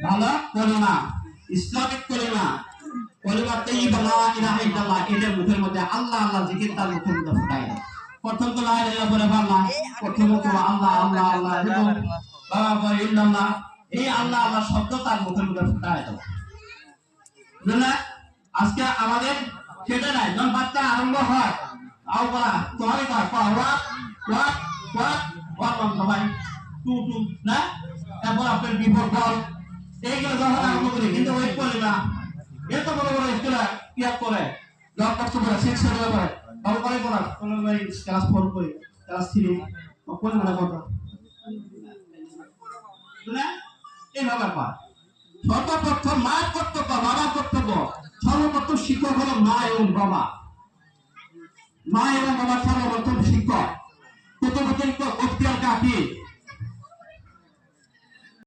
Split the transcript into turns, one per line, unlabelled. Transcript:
ভালো কলিমা, ইসলামিক কলিমা, কলিমা তাইয়্যিবা লা ইলাহা ইল্লাল্লাহ, এটার মুখের মধ্যে আল্লাহ আল্লাহ জিকির তার মুখের মধ্যে ফুটায় দাও। প্রথম তো লা ইলাহা ইল্লাল্লাহ বলে আল্লাহ, প্রথম তো আল্লাহ আল্লাহ আল্লাহ এবং বাবা ইল্লাল্লাহ, এই আল্লাহ আল্লাহ শব্দ তার মুখের মধ্যে ফুটায় দাও। বুঝলে আজকে আমাদের সেটা নাই। যখন বাচ্চা আরম্ভ হয় আও বলা তোমারই কয় ওয়া ওয়া ওয়া ওয়া সবাই টু টু না, তারপর আপনার বিফোর বল এইগুলো যখন আরম্ভ করি, কিন্তু ওই কলিমা এত বড় বড় স্কুলে ক্লিয়ার করে যখন কষ্ট করে 6 সেভেন করে বাবু করে পড়া কোনো ক্লাস 4 করি ক্লাস 3 কোন মানে কত না এইভাবে পা। সর্বপ্রথম মায়ের কর্তব্য, বাবার কর্তব্য। সর্বপ্রথম শিক্ষক হলো মা এবং বাবা। মা এবং বাবা সর্বপ্রথম শিক্ষক। প্রথম অত্যন্ত অক্তিয়ার কাকি